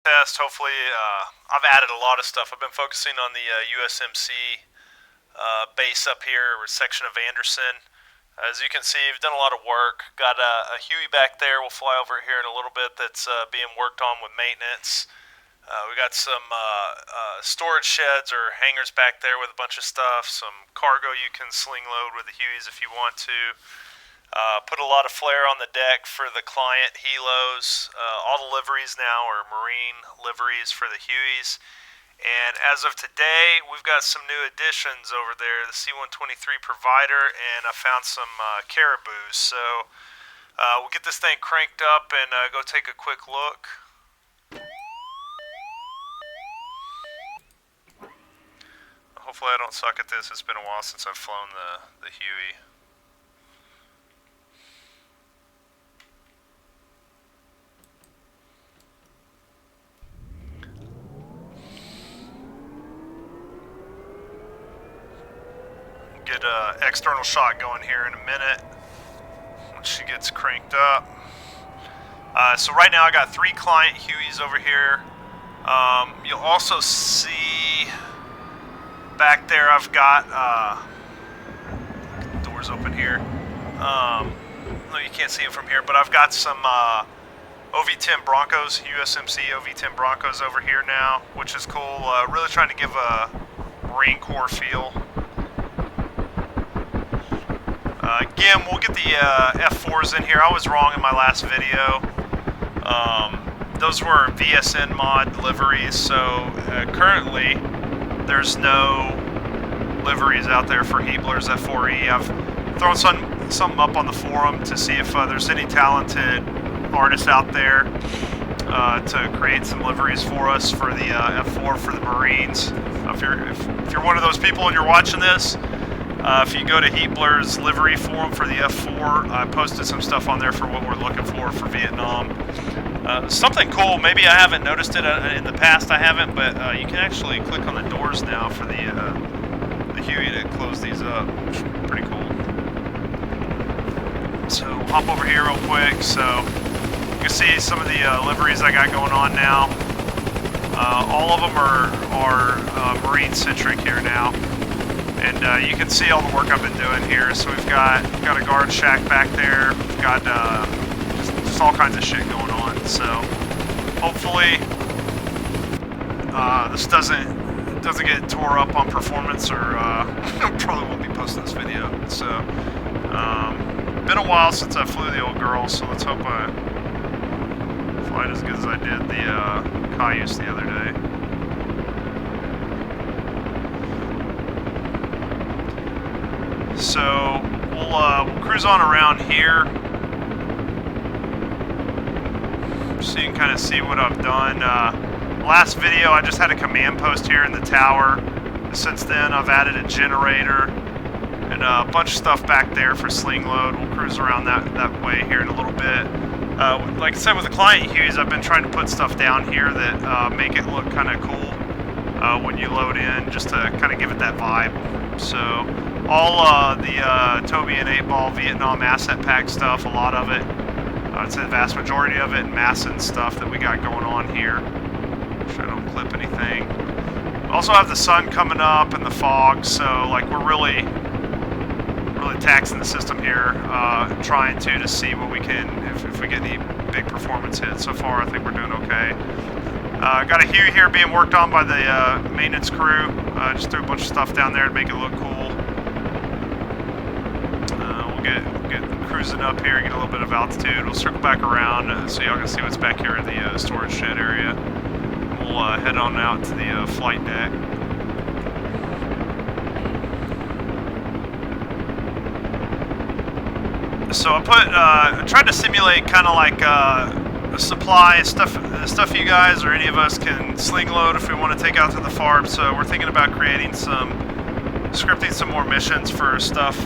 test. Hopefully, I've added a lot of stuff. I've been focusing on the USMC base up here, or section of Andersen. As you can see, we've done a lot of work. Got a Huey back there. We'll fly over here in a little bit. That's being worked on with maintenance. We got some storage sheds or hangars back there with a bunch of stuff. Some cargo you can sling load with the Hueys if you want to. Put a lot of flare on the deck for the client helos. All the liveries now are marine liveries for the Hueys. And as of today, we've got some new additions over there, the C-123 provider, and I found some Caribous. So we'll get this thing cranked up and go take a quick look. Hopefully I don't suck at this. It's been a while since I've flown the Huey. Get an external shot going here in a minute once she gets cranked up. So right now I got 3 client Hueys over here. You'll also see back there I've got doors open here. No, you can't see them from here, but I've got some OV-10 Broncos, USMC OV-10 Broncos over here now, which is cool. Really trying to give a Marine Corps feel. Again, we'll get the F4s in here. I was wrong in my last video. Those were VSN mod liveries, so currently there's no liveries out there for Heeblers F4E. I've thrown something up on the forum to see if there's any talented artists out there to create some liveries for us for the F4 for the Marines. If you're one of those people and you're watching this, if you go to Heebler's livery forum for the F4, I posted some stuff on there for what we're looking for Vietnam. Something cool, maybe I haven't noticed it in the past, I haven't, but you can actually click on the doors now for the Huey to close these up, which is pretty cool. So hop over here real quick. So you can see some of the liveries I got going on now. All of them are Marine-centric here now. And you can see all the work I've been doing here. So we've got a guard shack back there. We've got just all kinds of shit going on. So hopefully this doesn't get tore up on performance, or probably won't be posting this video. So been a while since I flew the old girl, so let's hope I fly as good as I did the Cayuse the other day. So we'll cruise on around here so you can kind of see what I've done. Last video I just had a command post here in the tower. Since then I've added a generator and a bunch of stuff back there for sling load. We'll cruise around that way here in a little bit. Like I said, with the client Hueys, I've been trying to put stuff down here that make it look kind of cool when you load in, just to kind of give it that vibe. So all the Toby and 8-Ball Vietnam asset pack stuff, a lot of it, I'd say the vast majority of it, and Masson stuff that we got going on here. Make sure I don't clip anything. We also have the sun coming up and the fog, so like we're really taxing the system here, trying to see what we can, if we get any big performance hits. So far I think we're doing okay. Got a Huey here being worked on by the maintenance crew. Just threw a bunch of stuff down there to make it look cool. We'll get cruising up here, get a little bit of altitude. We'll circle back around so y'all can see what's back here in the storage shed area. We'll head on out to the flight deck. So I tried to simulate kind of like the supply stuff you guys or any of us can sling load if we want to take out to the farm. So we're thinking about scripting some more missions for stuff,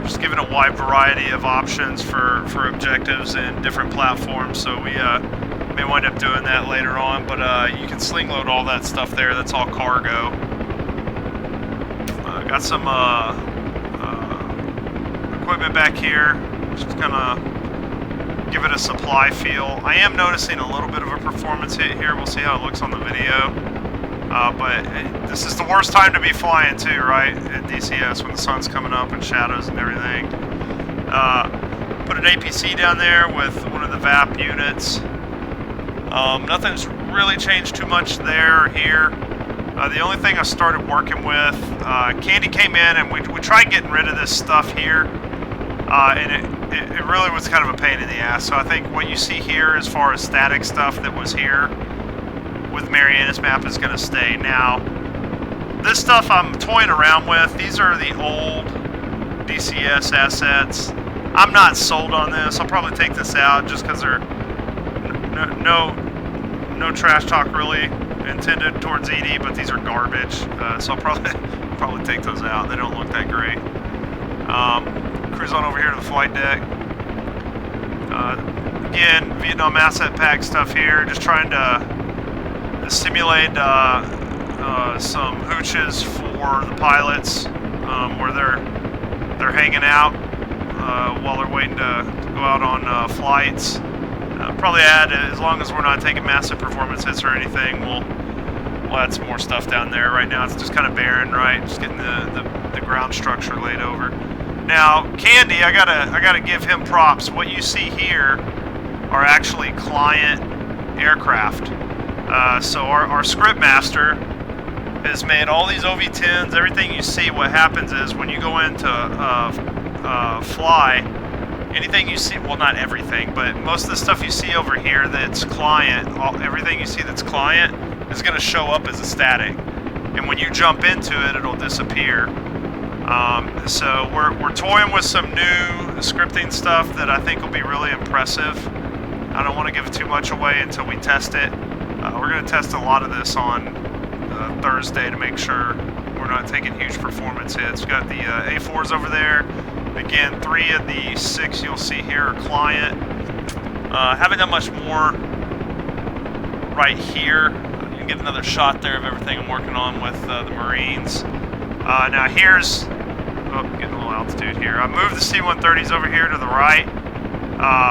just giving a wide variety of options for objectives and different platforms. So we may wind up doing that later on, but you can sling load all that stuff there. That's all cargo. Got some equipment back here, just kind of give it a supply feel. I am noticing a little bit of a performance hit here. We'll see how it looks on the video. But this is the worst time to be flying too, right? At DCS when the sun's coming up and shadows and everything. Put an APC down there with one of the VAP units. Nothing's really changed too much there or here. The only thing I started working with, Candy came in and we tried getting rid of this stuff here. And it really was kind of a pain in the ass. So I think what you see here as far as static stuff that was here with Marianas map is going to stay. Now, this stuff I'm toying around with. These are the old DCS assets. I'm not sold on this. I'll probably take this out just because they're no trash talk really intended towards ED, but these are garbage. So I'll probably take those out. They don't look that great. Cruise on over here to the flight deck. Again, Vietnam asset pack stuff here. Just trying to simulate some hooches for the pilots where they're hanging out while they're waiting to go out on flights. Probably add, as long as we're not taking massive performance hits or anything, we'll add some more stuff down there. Right now it's just kind of barren, right? Just getting the ground structure laid over. Now, Candy, I gotta give him props. What you see here are actually client aircraft. So our script master has made all these OV-10s. Everything you see, what happens is when you go into fly, anything you see, well, not everything, but most of the stuff you see over here that's client, everything you see that's client is going to show up as a static. And when you jump into it, it'll disappear. So we're toying with some new scripting stuff that I think will be really impressive. I don't want to give it too much away until we test it. We're going to test a lot of this on Thursday to make sure we're not taking huge performance hits. We've got the A4s over there. Again, 3 of the 6 you'll see here are client. Haven't done much more right here. You can get another shot there of everything I'm working on with the Marines. Now here's, getting a little altitude here. I moved the C-130s over here to the right.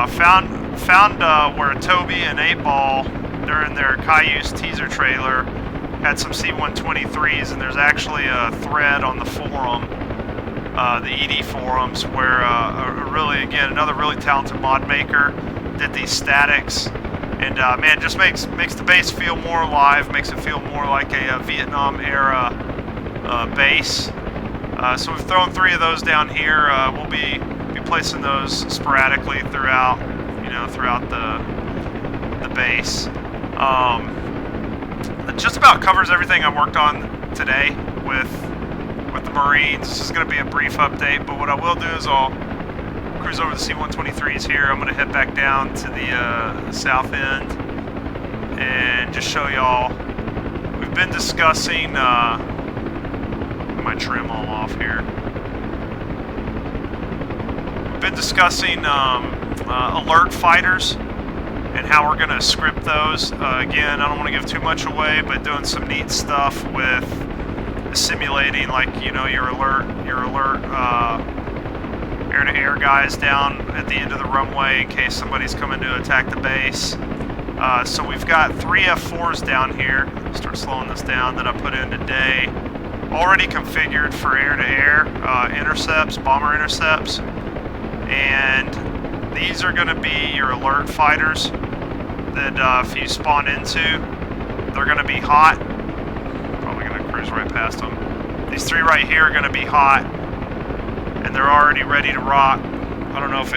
Found where Toby and 8-Ball, during their Cayuse teaser trailer, had some C-123s, and there's actually a thread on the forum, the ED forums, where really, again, another really talented mod maker did these statics, and man, just makes the base feel more alive, makes it feel more like a Vietnam era base. So we've thrown 3 of those down here. We'll be placing those sporadically throughout the base. That just about covers everything I worked on today with the Marines. This is going to be a brief update, but what I will do is I'll cruise over the C-123s here. I'm going to head back down to the south end and just show y'all. We've been discussing, get my trim all off here. We've been discussing alert fighters and how we're going to script those. Again, I don't want to give too much away, but doing some neat stuff with simulating, like, you know, your alert air-to-air guys down at the end of the runway in case somebody's coming to attack the base. So we've got 3 F4s down here. Start slowing this down that I put in today. Already configured for air-to-air intercepts, bomber intercepts, and these are going to be your alert fighters that if you spawn into, they're going to be hot. Probably going to cruise right past them. These 3 right here are going to be hot, and they're already ready to rock. I don't know if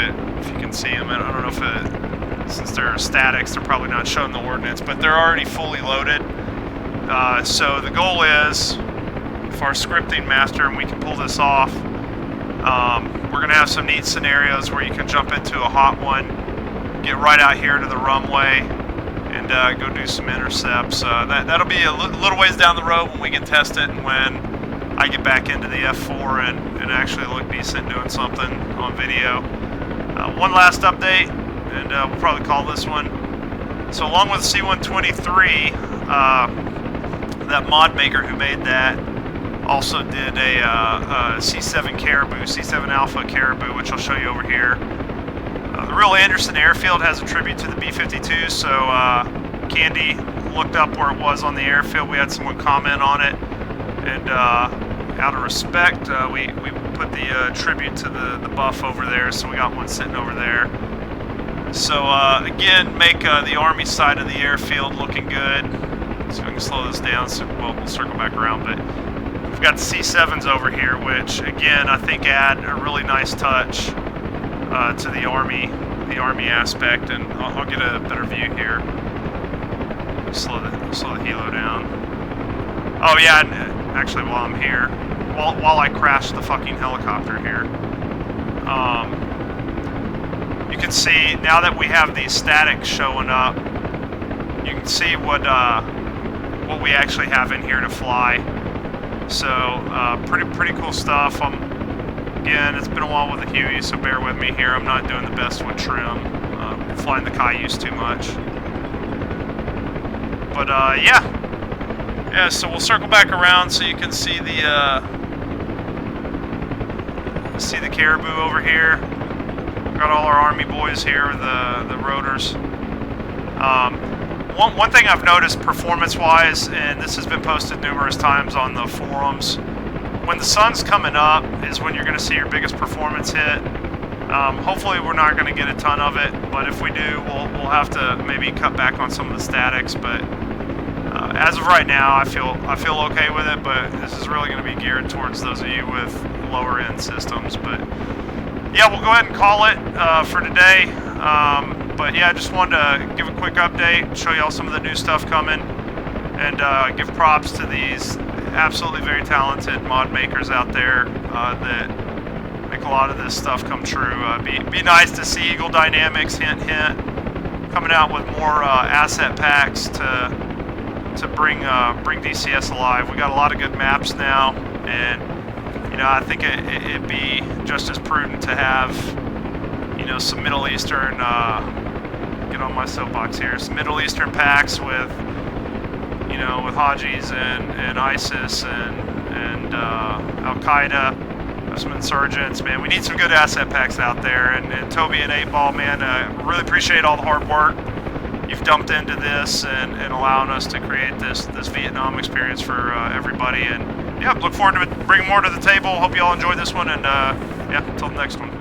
you can see them. I don't know if since they're statics, they're probably not showing the ordnance, but they're already fully loaded. So the goal is, for our scripting master, and we can pull this off, we're going to have some neat scenarios where you can jump into a hot one, get right out here to the runway, and go do some intercepts. That'll be a little ways down the road when we can test it, and when I get back into the F4 and actually look decent doing something on video. One last update, and we'll probably call this one. So along with C-123, that mod maker who made that also did a C7 Caribou, C7 Alpha Caribou, which I'll show you over here. The real Andersen airfield has a tribute to the B-52, so Candy looked up where it was on the airfield. We had someone comment on it, and out of respect, we put the tribute to the buff over there, so we got one sitting over there. So again, make the Army side of the airfield looking good. So we can slow this down, so we'll circle back around, but we've got the C7s over here, which again, I think add a really nice touch to the Army aspect, and I'll get a better view here. Slow the helo down. Oh yeah, and actually while I'm here, while I crash the fucking helicopter here, you can see now that we have these statics showing up, you can see what we actually have in here to fly. So pretty cool stuff. Again, it's been a while with the Huey, so bear with me here. I'm not doing the best with trim. Flying the Cayuse too much. But yeah. So we'll circle back around so you can see the Caribou over here. Got all our Army boys here, the rotors. One thing I've noticed performance-wise, and this has been posted numerous times on the forums, when the sun's coming up is when you're going to see your biggest performance hit. Hopefully we're not going to get a ton of it, but if we do, we'll have to maybe cut back on some of the statics. But as of right now, I feel okay with it. But this is really going to be geared towards those of you with lower end systems. But yeah, we'll go ahead and call it for today. But yeah, I just wanted to give a quick update, show y'all some of the new stuff coming, and give props to these absolutely very talented mod makers out there that make a lot of this stuff come true. Be nice to see Eagle Dynamics, hint hint, coming out with more asset packs to bring DCS alive. We got a lot of good maps now, and I think it'd be just as prudent to have some Middle Eastern, get on my soapbox here, some Middle Eastern packs with with Hajis and ISIS and Al-Qaeda, some insurgents. Man, we need some good asset packs out there. And Toby and 8-Ball, man, really appreciate all the hard work you've dumped into this and allowing us to create this Vietnam experience for everybody. And yeah, look forward to bringing more to the table. Hope you all enjoyed this one, and yeah, until the next one.